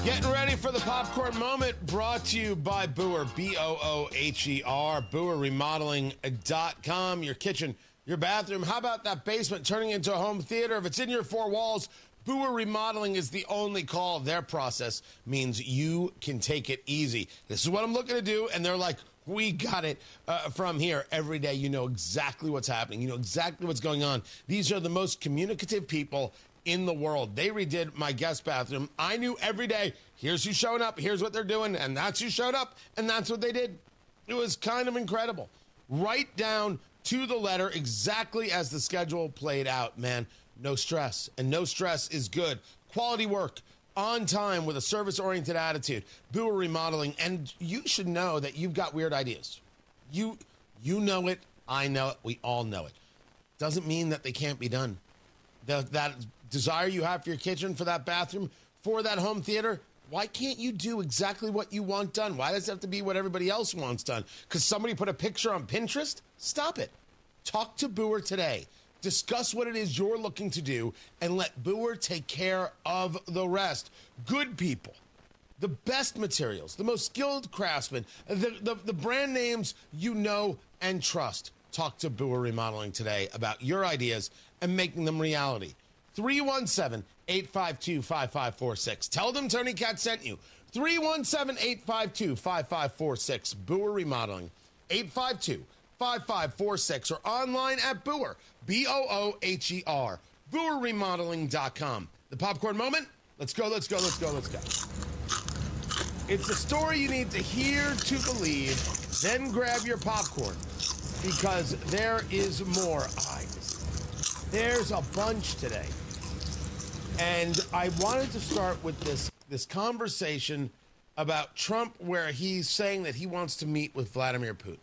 Getting ready for the popcorn moment, brought to you by Booher, B-O-O-H-E-R, BooherRemodeling.com. Your kitchen, your bathroom, how about that basement turning into a home theater? If it's in your four walls, Booher Remodeling is the only call. Their process means you can take it easy. This is what I'm looking to do, and they're like, we got it from here. Every day you know exactly what's happening. You know exactly what's going on. These are the most communicative people in the world. They redid my guest bathroom. I knew every day, here's who's showing up, here's what they're doing, and that's who showed up, and that's what they did. It was kind of incredible. Right down to the letter, exactly as the schedule played out, man. No stress, and no stress is good. Quality work, on time, with a service-oriented attitude. Booher Remodeling, and you should know that you've got weird ideas. You know it, I know it, we all know it. Doesn't mean that they can't be done. That desire you have for your kitchen, for that bathroom, for that home theater, why can't you do exactly what you want done? Why does it have to be what everybody else wants done? Because somebody put a picture on Pinterest? Stop it. Talk to Booher today. Discuss what it is you're looking to do and let Booher take care of the rest. Good people, the best materials, the most skilled craftsmen, the brand names you know and trust. Talk to Booher Remodeling today about your ideas and making them reality. 317-852-5546. Tell them Tony Katz sent you. 317-852-5546. Booher Remodeling. 852-5546 or online at Booher, B-O-O-H-E-R, BooherRemodeling.com. The popcorn moment? Let's go, let's go, let's go, let's go. It's a story you need to hear to believe, then grab your popcorn, because there is more. There's a bunch today. And I wanted to start with this conversation about Trump, where he's saying that he wants to meet with Vladimir Putin.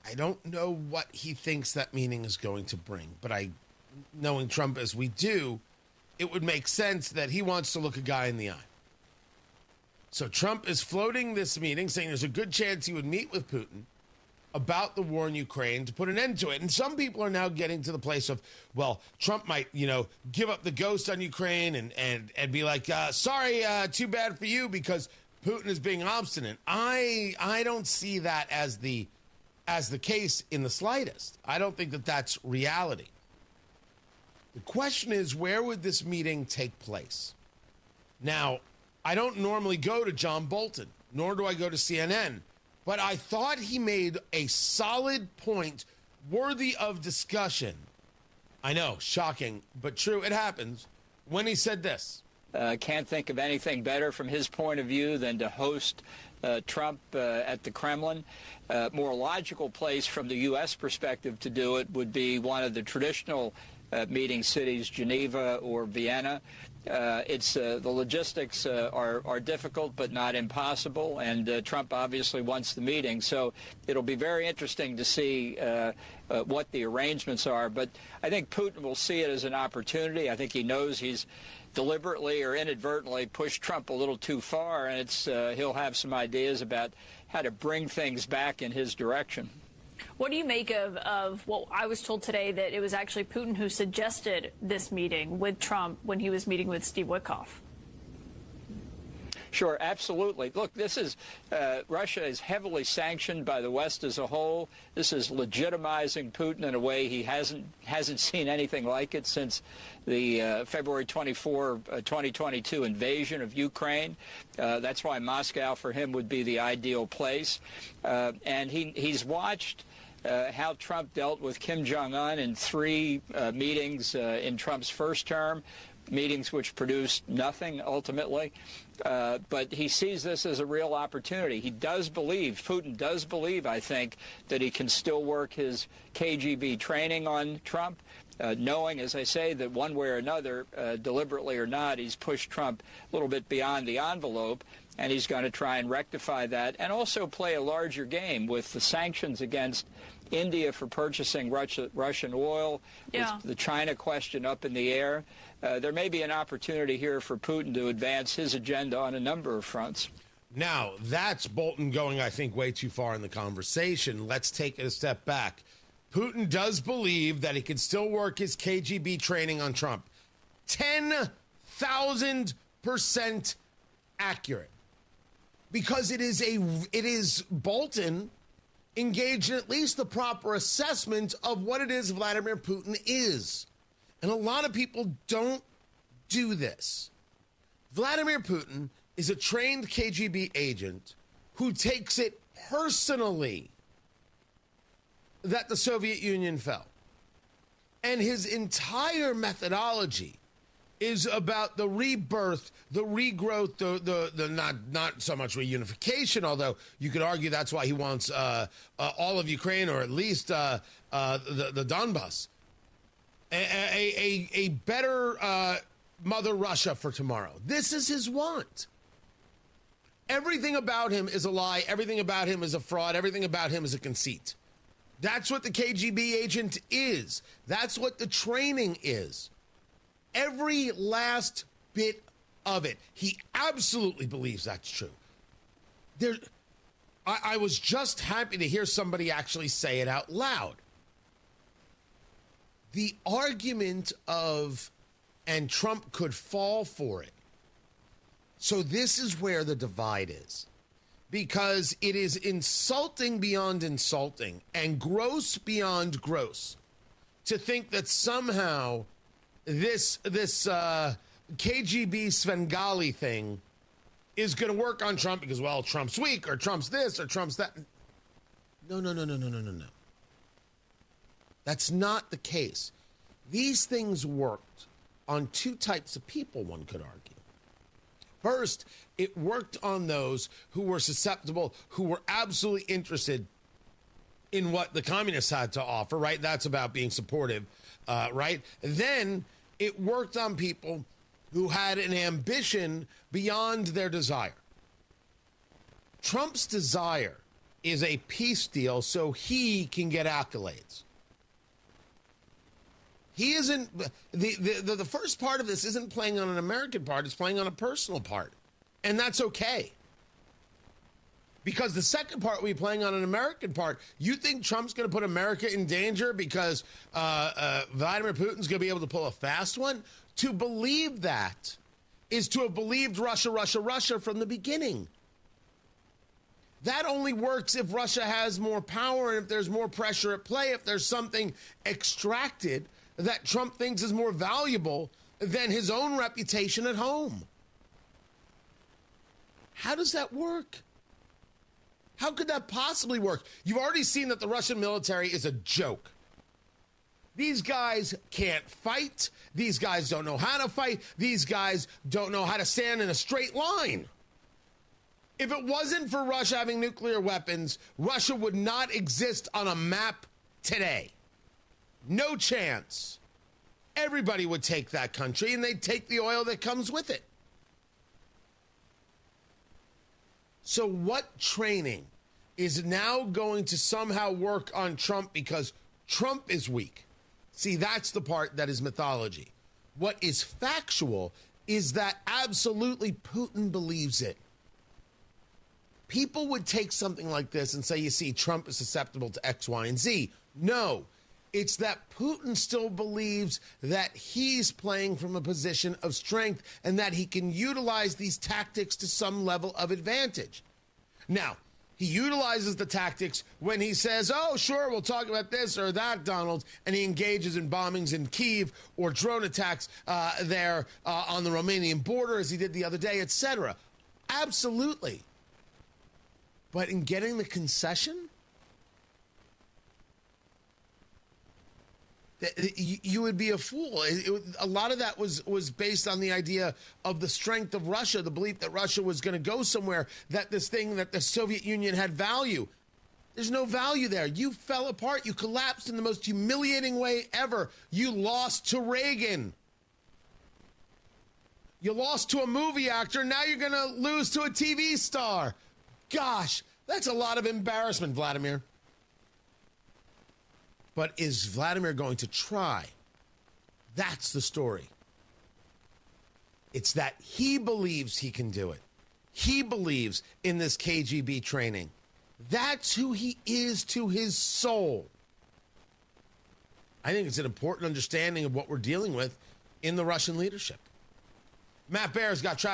I don't know what he thinks that meeting is going to bring, but knowing Trump as we do, it would make sense that he wants to look a guy in the eye. So Trump is floating this meeting, saying there's a good chance he would meet with Putin about the war in Ukraine to put an end to it. And some people are now getting to the place of, well, Trump might, give up the ghost on Ukraine and be like, sorry, too bad for you, because Putin is being obstinate. I don't see that as the case in the slightest. I don't think that that's reality. The question is, where would this meeting take place? Now, I don't normally go to John Bolton, nor do I go to CNN, but I thought he made a solid point worthy of discussion. I know, shocking, but true, it happens, when he said this. Can't think of anything better from his point of view than to host Trump at the Kremlin. More logical place from the U.S. perspective to do it would be one of the traditional meeting cities, Geneva or Vienna. The logistics are difficult but not impossible, and Trump obviously wants the meeting. So it'll be very interesting to see what the arrangements are. But I think Putin will see it as an opportunity. I think he knows he's deliberately or inadvertently pushed Trump a little too far, and he'll have some ideas about how to bring things back in his direction. What do you make of what I was told today, that it was actually Putin who suggested this meeting with Trump when he was meeting with Steve Witkoff? Sure, absolutely. Look, Russia is heavily sanctioned by the West as a whole. This is legitimizing Putin in a way he hasn't seen anything like it since the February 24, 2022 invasion of Ukraine. That's why Moscow for him would be the ideal place. And he's watched how Trump dealt with Kim Jong-un in 3 meetings in Trump's first term, meetings which produced nothing ultimately. But he sees this as a real opportunity. Putin does believe, I think, that he can still work his KGB training on Trump, knowing, as I say, that one way or another, deliberately or not, he's pushed Trump a little bit beyond the envelope, and he's going to try and rectify that and also play a larger game with the sanctions against India for purchasing Russian oil, with the China question up in the air. There may be an opportunity here for Putin to advance his agenda on a number of fronts. Now, that's Bolton going, I think, way too far in the conversation. Let's take it a step back. Putin does believe that he can still work his KGB training on Trump. 10,000 100% accurate, because it is Bolton engaged in at least the proper assessment of what it is Vladimir Putin is. And a lot of people don't do this. Vladimir Putin is a trained KGB agent who takes it personally that the Soviet Union fell. And his entire methodology is about the rebirth, the regrowth, the not so much reunification, although you could argue that's why he wants all of Ukraine, or at least the Donbass. A better Mother Russia for tomorrow. This is his want. Everything about him is a lie. Everything about him is a fraud. Everything about him is a conceit. That's what the KGB agent is. That's what the training is. Every last bit of it. He absolutely believes that's true. I was just happy to hear somebody actually say it out loud. The argument of, and Trump could fall for it. So this is where the divide is. Because it is insulting beyond insulting and gross beyond gross to think that somehow this KGB Svengali thing is going to work on Trump because, well, Trump's weak, or Trump's this, or Trump's that. No. That's not the case. These things worked on two types of people, one could argue. First, it worked on those who were susceptible, who were absolutely interested in what the communists had to offer, right? That's about being supportive, right? Then it worked on people who had an ambition beyond their desire. Trump's desire is a peace deal so he can get accolades. He isn't, the first part of this isn't playing on an American part, it's playing on a personal part. And that's okay. Because the second part will be playing on an American part. You think Trump's going to put America in danger because Vladimir Putin's going to be able to pull a fast one? To believe that is to have believed Russia from the beginning. That only works if Russia has more power and if there's more pressure at play, if there's something extracted that Trump thinks is more valuable than his own reputation at home. How does that work? How could that possibly work? You've already seen that the Russian military is a joke. These guys can't fight. These guys don't know how to fight. These guys don't know how to stand in a straight line. If it wasn't for Russia having nuclear weapons, Russia would not exist on a map today. No chance. Everybody would take that country, and they'd take the oil that comes with it. So what training is now going to somehow work on Trump because Trump is weak? See, that's the part that is mythology. What is factual is that absolutely Putin believes it. People would take something like this and say, you see, Trump is susceptible to X, Y, and Z. No, it's that Putin still believes that he's playing from a position of strength and that he can utilize these tactics to some level of advantage. Now, he utilizes the tactics when he says, oh, sure, we'll talk about this or that, Donald, and he engages in bombings in Kyiv or drone attacks there on the Romanian border, as he did the other day, etc. Absolutely. But in getting the concession, you would be a fool. A lot of that was based on the idea of the strength of Russia, the belief that Russia was going to go somewhere, that the Soviet Union had value. There's no value there. You fell apart. You collapsed in the most humiliating way ever. You lost to Reagan. You lost to a movie actor. Now you're going to lose to a TV star. Gosh, that's a lot of embarrassment, Vladimir. But is Vladimir going to try? That's the story. It's that he believes he can do it. He believes in this KGB training. That's who he is to his soul. I think it's an important understanding of what we're dealing with in the Russian leadership. Matt Bear's got traffic.